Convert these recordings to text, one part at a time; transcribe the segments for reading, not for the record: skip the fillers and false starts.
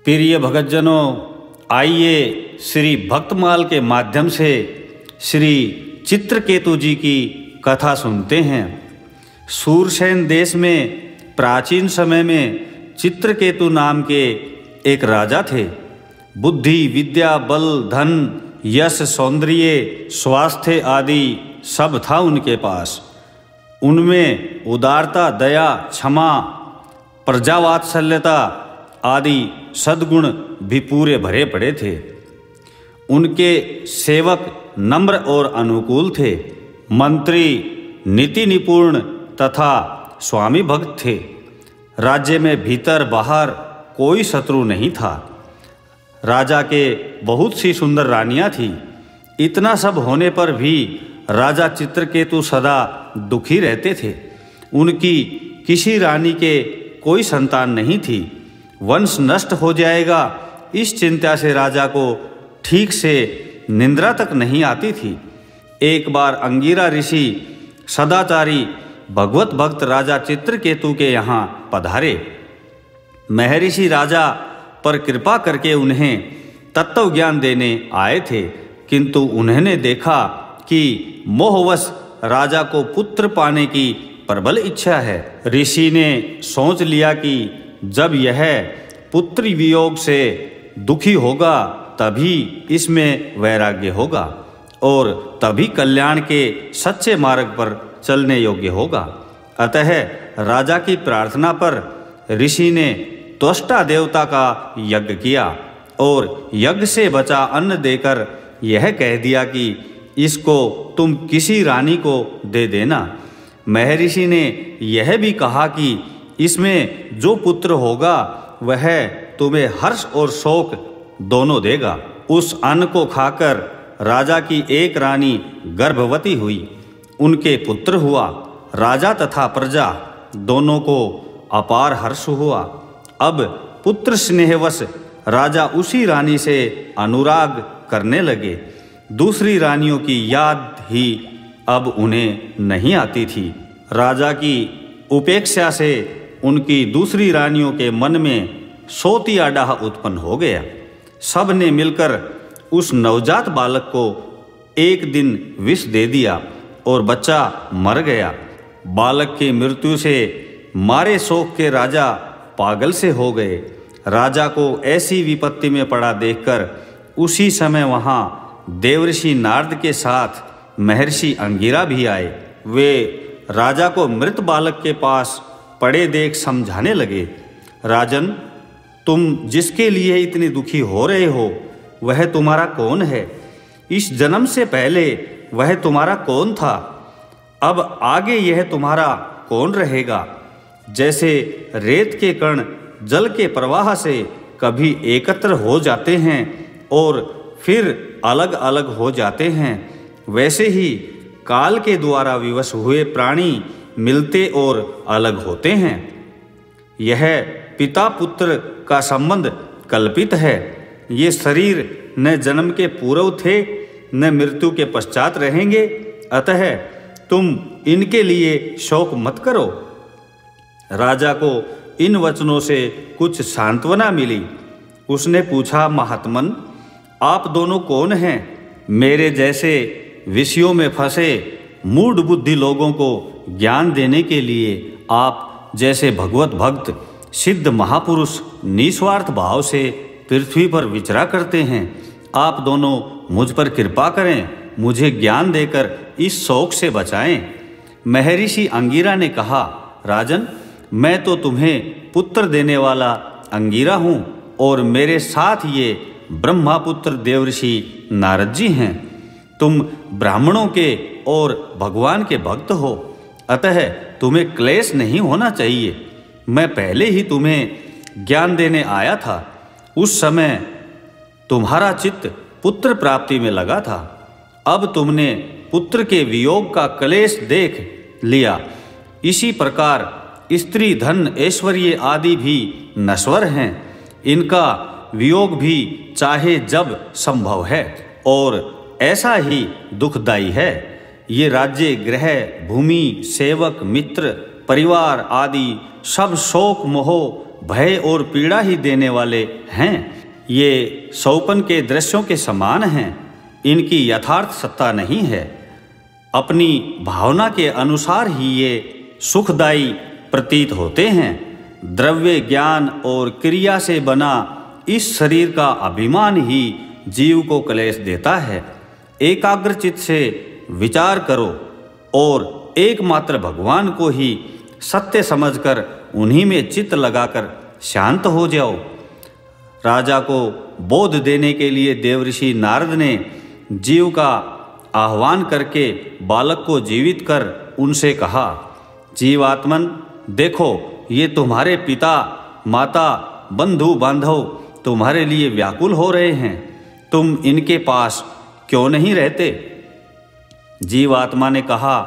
प्रिय भगतजनों, आइए श्री भक्तमाल के माध्यम से श्री चित्रकेतु जी की कथा सुनते हैं। सूरसेन देश में प्राचीन समय में चित्रकेतु नाम के एक राजा थे। बुद्धि, विद्या, बल, धन, यश, सौंदर्य, स्वास्थ्य आदि सब था उनके पास। उनमें उदारता, दया, क्षमा, प्रजावात्सल्यता आदि सद्गुण भी पूरे भरे पड़े थे। उनके सेवक नम्र और अनुकूल थे। मंत्री नीति निपुण तथा स्वामी भक्त थे। राज्य में भीतर बाहर कोई शत्रु नहीं था। राजा के बहुत सी सुंदर रानियां थीं। इतना सब होने पर भी राजा चित्रकेतु सदा दुखी रहते थे। उनकी किसी रानी के कोई संतान नहीं थी। वंश नष्ट हो जाएगा, इस चिंता से राजा को ठीक से निद्रा तक नहीं आती थी। एक बार अंगिरा ऋषि सदाचारी भगवत भक्त राजा चित्रकेतु के यहाँ पधारे। महर्षि राजा पर कृपा करके उन्हें तत्व ज्ञान देने आए थे, किंतु उन्होंने देखा कि मोहवश राजा को पुत्र पाने की प्रबल इच्छा है। ऋषि ने सोच लिया कि जब यह पुत्री वियोग से दुखी होगा तभी इसमें वैराग्य होगा और तभी कल्याण के सच्चे मार्ग पर चलने योग्य होगा। अतः राजा की प्रार्थना पर ऋषि ने त्वष्टा देवता का यज्ञ किया और यज्ञ से बचा अन्न देकर यह कह दिया कि इसको तुम किसी रानी को दे देना। महर्षि ने यह भी कहा कि इसमें जो पुत्र होगा वह तुम्हें हर्ष और शोक दोनों देगा। उस अन्न को खाकर राजा की एक रानी गर्भवती हुई। उनके पुत्र हुआ। राजा तथा प्रजा दोनों को अपार हर्ष हुआ। अब पुत्र स्नेहवश राजा उसी रानी से अनुराग करने लगे। दूसरी रानियों की याद ही अब उन्हें नहीं आती थी। राजा की उपेक्षा से उनकी दूसरी रानियों के मन में सोतिया डाह उत्पन्न हो गया। सब ने मिलकर उस नवजात बालक को एक दिन विष दे दिया और बच्चा मर गया। बालक की मृत्यु से मारे शोक के राजा पागल से हो गए। राजा को ऐसी विपत्ति में पड़ा देखकर उसी समय वहाँ देवर्षि नारद के साथ महर्षि अंगिरा भी आए। वे राजा को मृत बालक के पास पड़े देख समझाने लगे, राजन, तुम जिसके लिए इतनी दुखी हो रहे हो वह तुम्हारा कौन है? इस जन्म से पहले वह तुम्हारा कौन था? अब आगे यह तुम्हारा कौन रहेगा? जैसे रेत के कण जल के प्रवाह से कभी एकत्र हो जाते हैं और फिर अलग अलग हो जाते हैं, वैसे ही काल के द्वारा विवश हुए प्राणी मिलते और अलग होते हैं। यह पिता पुत्र का संबंध कल्पित है। ये शरीर न जन्म के पूर्व थे न मृत्यु के पश्चात रहेंगे। अतः तुम इनके लिए शोक मत करो। राजा को इन वचनों से कुछ सांत्वना मिली। उसने पूछा, महात्मन, आप दोनों कौन हैं? मेरे जैसे विषयों में फंसे मूढ़ बुद्धि लोगों को ज्ञान देने के लिए आप जैसे भगवत भक्त सिद्ध महापुरुष निस्वार्थ भाव से पृथ्वी पर विचरा करते हैं। आप दोनों मुझ पर कृपा करें, मुझे ज्ञान देकर इस शोक से बचाएं। महर्षि अंगिरा ने कहा, राजन, मैं तो तुम्हें पुत्र देने वाला अंगिरा हूँ और मेरे साथ ये ब्रह्मापुत्र देवर्षि नारद जी हैं। तुम ब्राह्मणों के और भगवान के भक्त हो, अतः तुम्हें क्लेश नहीं होना चाहिए। मैं पहले ही तुम्हें ज्ञान देने आया था। उस समय तुम्हारा चित्त पुत्र प्राप्ति में लगा था। अब तुमने पुत्र के वियोग का क्लेश देख लिया। इसी प्रकार स्त्री, धन, ऐश्वर्य आदि भी नश्वर हैं। इनका वियोग भी चाहे जब संभव है और ऐसा ही दुखदायी है। ये राज्य, गृह, भूमि, सेवक, मित्र, परिवार आदि सब शोक, मोह, भय और पीड़ा ही देने वाले हैं। ये सौपन के दृश्यों के समान हैं, इनकी यथार्थ सत्ता नहीं है। अपनी भावना के अनुसार ही ये सुखदायी प्रतीत होते हैं। द्रव्य, ज्ञान और क्रिया से बना इस शरीर का अभिमान ही जीव को क्लेश देता है। एकाग्रचित्त से विचार करो और एकमात्र भगवान को ही सत्य समझकर उन्हीं में चित्त लगाकर शांत हो जाओ। राजा को बोध देने के लिए देवऋषि नारद ने जीव का आह्वान करके बालक को जीवित कर उनसे कहा, जीवात्मन देखो, ये तुम्हारे पिता, माता, बंधु बांधव तुम्हारे लिए व्याकुल हो रहे हैं, तुम इनके पास क्यों नहीं रहते? जीवात्मा ने कहा,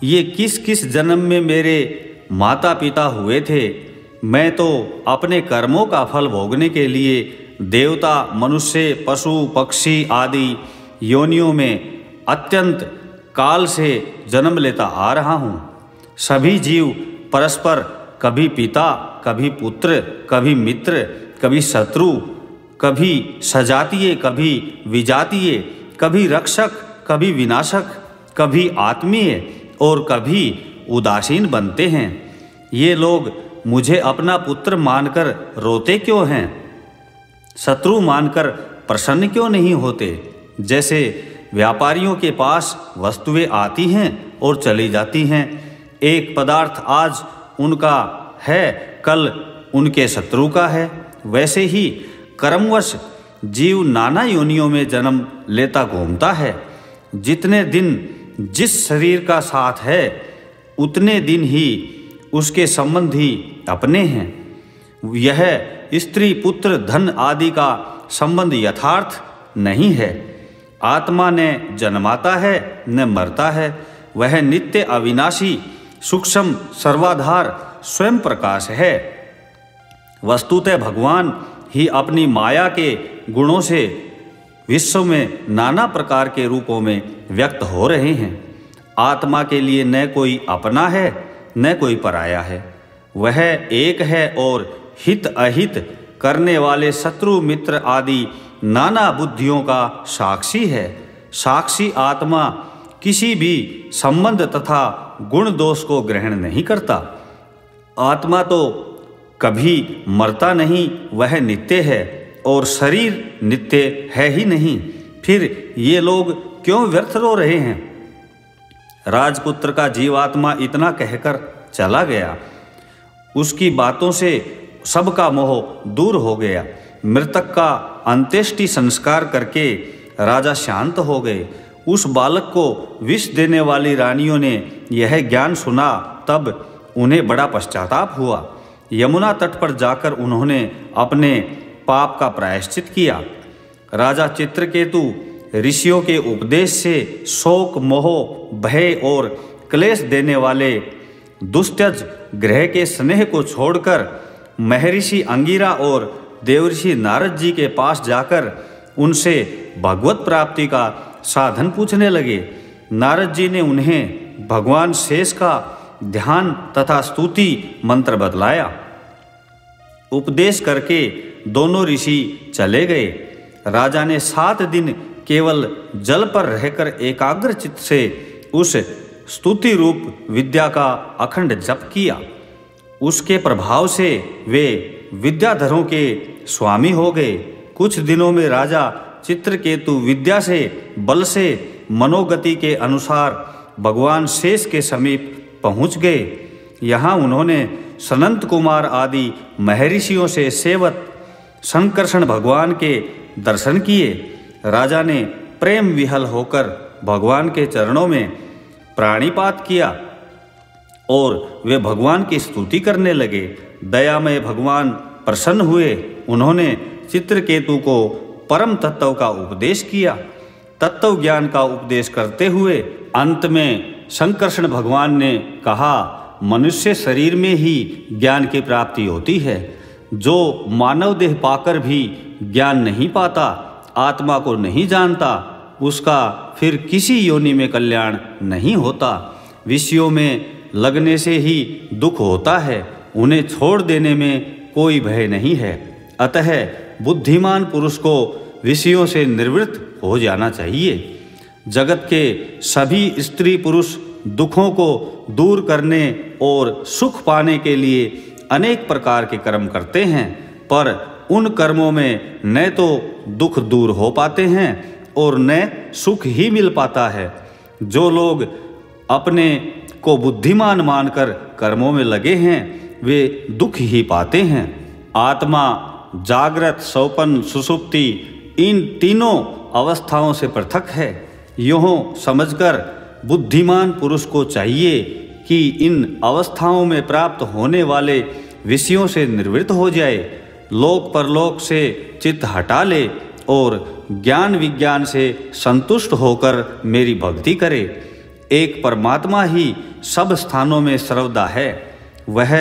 ये किस किस जन्म में मेरे माता पिता हुए थे। मैं तो अपने कर्मों का फल भोगने के लिए देवता, मनुष्य, पशु, पक्षी आदि योनियों में अत्यंत काल से जन्म लेता आ रहा हूँ। सभी जीव परस्पर कभी पिता, कभी पुत्र, कभी मित्र, कभी शत्रु, कभी सजातीय, कभी विजातीय, कभी रक्षक, कभी विनाशक, कभी आत्मीय और कभी उदासीन बनते हैं। ये लोग मुझे अपना पुत्र मानकर रोते क्यों हैं? शत्रु मानकर प्रसन्न क्यों नहीं होते? जैसे व्यापारियों के पास वस्तुएं आती हैं और चली जाती हैं। एक पदार्थ आज उनका है, कल उनके शत्रु का है। वैसे ही कर्मवश जीव नाना योनियों में जन्म लेता घूमता है। जितने दिन जिस शरीर का साथ है, उतने दिन ही उसके संबंधी अपने हैं। यह स्त्री, पुत्र, धन आदि का संबंध यथार्थ नहीं है। आत्मा न जन्माता है न मरता है। वह नित्य, अविनाशी, सूक्ष्म, सर्वाधार, स्वयं प्रकाश है। वस्तुतः भगवान ही अपनी माया के गुणों से विश्व में नाना प्रकार के रूपों में व्यक्त हो रहे हैं। आत्मा के लिए न कोई अपना है न कोई पराया है। वह एक है और हित अहित करने वाले शत्रु, मित्र आदि नाना बुद्धियों का साक्षी है। साक्षी आत्मा किसी भी संबंध तथा गुण दोष को ग्रहण नहीं करता। आत्मा तो कभी मरता नहीं, वह नित्य है और शरीर नित्य है ही नहीं। फिर ये लोग क्यों व्यर्थ रो रहे हैं? राजपुत्र का जीवात्मा इतना कहकर चला गया। उसकी बातों से सबका मोह दूर हो गया। मृतक का अंत्येष्टि संस्कार करके राजा शांत हो गए। उस बालक को विष देने वाली रानियों ने यह ज्ञान सुना, तब उन्हें बड़ा पश्चाताप हुआ। यमुना तट पर जाकर उन्होंने अपने पाप का प्रायश्चित किया। राजा चित्रकेतु ऋषियों के उपदेश से शोक, मोह, भय और क्लेश देने वाले दुस्त्यज ग्रह के स्नेह को छोड़कर महर्षि अंगिरा और देवऋषि नारद जी के पास जाकर उनसे भगवत प्राप्ति का साधन पूछने लगे। नारद जी ने उन्हें भगवान शेष का ध्यान तथा स्तुति मंत्र बतलाया। उपदेश करके दोनों ऋषि चले गए। राजा ने 7 दिन केवल जल पर रहकर एकाग्र चित्त से उस स्तुति रूप विद्या का अखंड जप किया। उसके प्रभाव से वे विद्याधरों के स्वामी हो गए। कुछ दिनों में राजा चित्रकेतु विद्या से, बल से, मनोगति के अनुसार भगवान शेष के समीप पहुंच गए। यहाँ उन्होंने सनंत कुमार आदि महर्षियों से सेवत संकर्षण भगवान के दर्शन किए। राजा ने प्रेम विहल होकर भगवान के चरणों में प्राणिपात किया और वे भगवान की स्तुति करने लगे। दयामय भगवान प्रसन्न हुए। उन्होंने चित्रकेतु को परम तत्व का उपदेश किया। तत्व ज्ञान का उपदेश करते हुए अंत में संकर्षण भगवान ने कहा, मनुष्य शरीर में ही ज्ञान की प्राप्ति होती है। जो मानव देह पाकर भी ज्ञान नहीं पाता, आत्मा को नहीं जानता, उसका फिर किसी योनि में कल्याण नहीं होता। विषयों में लगने से ही दुख होता है, उन्हें छोड़ देने में कोई भय नहीं है। अतः बुद्धिमान पुरुष को विषयों से निवृत्त हो जाना चाहिए। जगत के सभी स्त्री पुरुष दुखों को दूर करने और सुख पाने के लिए अनेक प्रकार के कर्म करते हैं, पर उन कर्मों में न तो दुख दूर हो पाते हैं और न सुख ही मिल पाता है। जो लोग अपने को बुद्धिमान मानकर कर्मों में लगे हैं वे दुख ही पाते हैं। आत्मा जागृत, स्वप्न, सुषुप्ति इन तीनों अवस्थाओं से पृथक है। यूँ समझकर बुद्धिमान पुरुष को चाहिए कि इन अवस्थाओं में प्राप्त होने वाले विषयों से निवृत्त हो जाए, लोक परलोक से चित्त हटा ले और ज्ञान विज्ञान से संतुष्ट होकर मेरी भक्ति करे। एक परमात्मा ही सब स्थानों में सर्वदा है। वह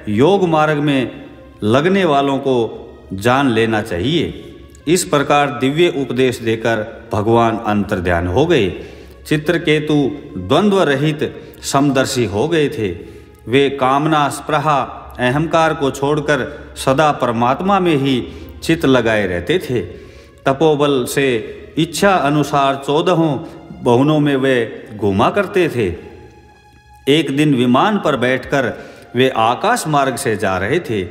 योग मार्ग में लगने वालों को जान लेना चाहिए। इस प्रकार दिव्य उपदेश देकर भगवान अंतर्ध्यान हो गए। चित्रकेतु द्वंद्व रहित समदर्शी हो गए थे। वे कामना, स्पृहा, अहंकार को छोड़कर सदा परमात्मा में ही चित्त लगाए रहते थे। तपोबल से इच्छा अनुसार 14 भवनों में वे घूमा करते थे। एक दिन विमान पर बैठकर वे आकाश मार्ग से जा रहे थे।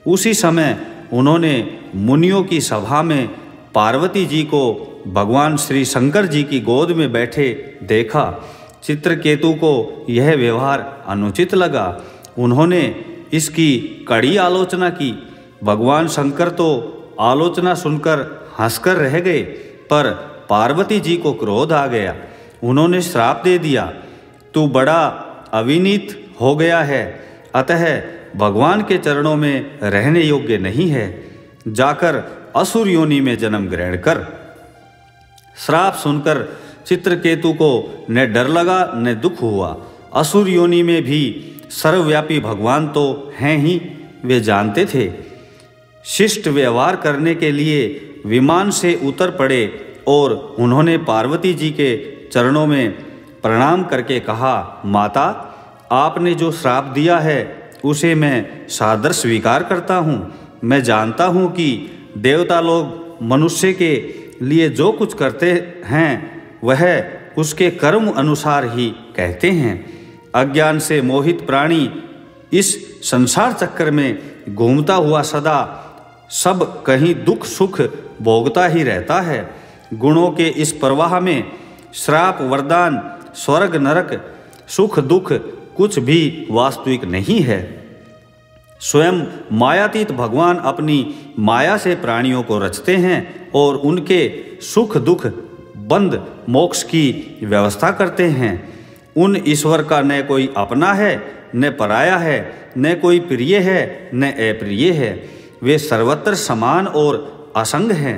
उसी समय उन्होंने मुनियों की सभा में पार्वती जी को भगवान श्री शंकर जी की गोद में बैठे देखा। चित्रकेतु को यह व्यवहार अनुचित लगा। उन्होंने इसकी कड़ी आलोचना की। भगवान शंकर तो आलोचना सुनकर हंसकर रह गए, पर पार्वती जी को क्रोध आ गया। उन्होंने श्राप दे दिया, तू बड़ा अविनीत हो गया है, अतः भगवान के चरणों में रहने योग्य नहीं है। जाकर असुर योनि में जन्म ग्रहण कर। श्राप सुनकर चित्रकेतु को न डर लगा न दुख हुआ। असुर योनि में भी सर्वव्यापी भगवान तो हैं ही, वे जानते थे। शिष्ट व्यवहार करने के लिए विमान से उतर पड़े और उन्होंने पार्वती जी के चरणों में प्रणाम करके कहा, माता, आपने जो श्राप दिया है उसे मैं सादर स्वीकार करता हूँ। मैं जानता हूँ कि देवता लोग मनुष्य के लिए जो कुछ करते हैं वह उसके कर्म अनुसार ही कहते हैं। अज्ञान से मोहित प्राणी इस संसार चक्कर में घूमता हुआ सदा सब कहीं दुख सुख भोगता ही रहता है। गुणों के इस प्रवाह में श्राप, वरदान, स्वर्ग, नरक, सुख, दुख कुछ भी वास्तविक नहीं है। स्वयं मायातीत भगवान अपनी माया से प्राणियों को रचते हैं और उनके सुख दुख, बंध, मोक्ष की व्यवस्था करते हैं। उन ईश्वर का न कोई अपना है न पराया है, न कोई प्रिय है न अप्रिय है। वे सर्वत्र समान और असंग हैं।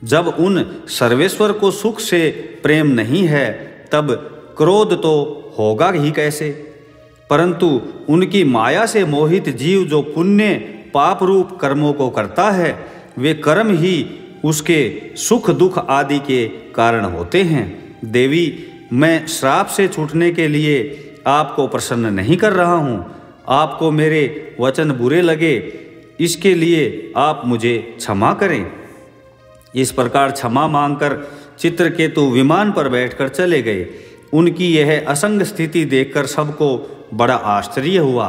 जब उन सर्वेश्वर को सुख से प्रेम नहीं है तब क्रोध तो होगा ही कैसे। परंतु उनकी माया से मोहित जीव जो पुण्य पाप रूप कर्मों को करता है वे कर्म ही उसके सुख दुख आदि के कारण होते हैं। देवी, मैं श्राप से छूटने के लिए आपको प्रसन्न नहीं कर रहा हूँ। आपको मेरे वचन बुरे लगे, इसके लिए आप मुझे क्षमा करें। इस प्रकार क्षमा मांगकर चित्रकेतु विमान पर बैठकर चले गए। उनकी यह असंग स्थिति देखकर सबको बड़ा आश्चर्य हुआ।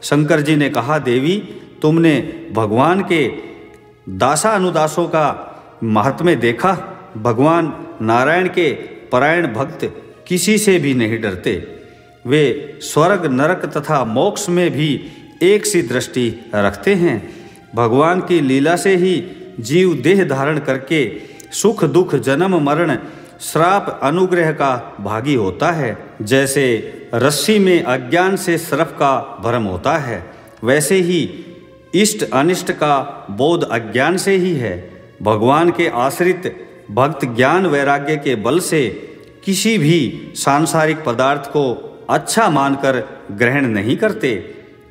शंकर जी ने कहा, देवी, तुमने भगवान के दासानुदासों का महात्म्य देखा। भगवान नारायण के परायण भक्त किसी से भी नहीं डरते। वे स्वर्ग, नरक तथा मोक्ष में भी एक सी दृष्टि रखते हैं। भगवान की लीला से ही जीव देह धारण करके सुख दुख, जन्म मरण, श्राप, अनुग्रह का भागी होता है। जैसे रस्सी में अज्ञान से सर्प का भ्रम होता है, वैसे ही इष्ट अनिष्ट का बोध अज्ञान से ही है। भगवान के आश्रित भक्त ज्ञान वैराग्य के बल से किसी भी सांसारिक पदार्थ को अच्छा मानकर ग्रहण नहीं करते।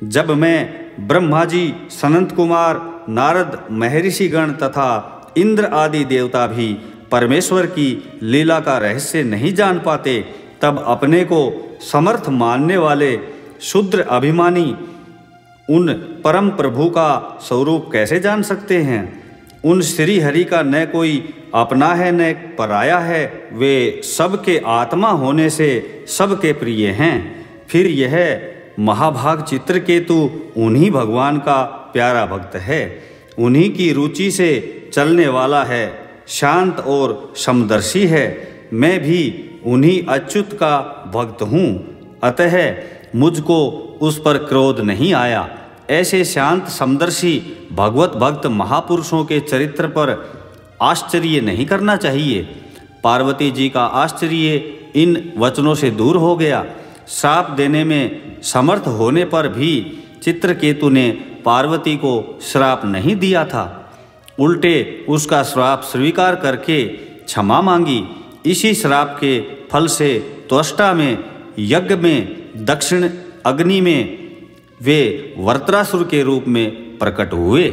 जब मैं ब्रह्मा जी, सनंत कुमार, नारद, महर्षिगण तथा इंद्र आदि देवता भी परमेश्वर की लीला का रहस्य नहीं जान पाते, तब अपने को समर्थ मानने वाले शुद्र अभिमानी उन परम प्रभु का स्वरूप कैसे जान सकते हैं? उन श्री हरि का न कोई अपना है न पराया है, वे सबके आत्मा होने से सबके प्रिय हैं। फिर यह महाभाग चित्रकेतु उन्हीं भगवान का प्यारा भक्त है, उन्हीं की रुचि से चलने वाला है, शांत और समदर्शी है। मैं भी उन्हीं अच्युत का भक्त हूँ, अतः मुझको उस पर क्रोध नहीं आया। ऐसे शांत समदर्शी भगवत भक्त महापुरुषों के चरित्र पर आश्चर्य नहीं करना चाहिए। पार्वती जी का आश्चर्य इन वचनों से दूर हो गया। श्राप देने में समर्थ होने पर भी चित्रकेतु ने पार्वती को श्राप नहीं दिया था, उल्टे उसका श्राप स्वीकार करके क्षमा मांगी। इसी श्राप के फल से त्वष्टा में, यज्ञ में, दक्षिण अग्नि में वे वरत्रासुर के रूप में प्रकट हुए।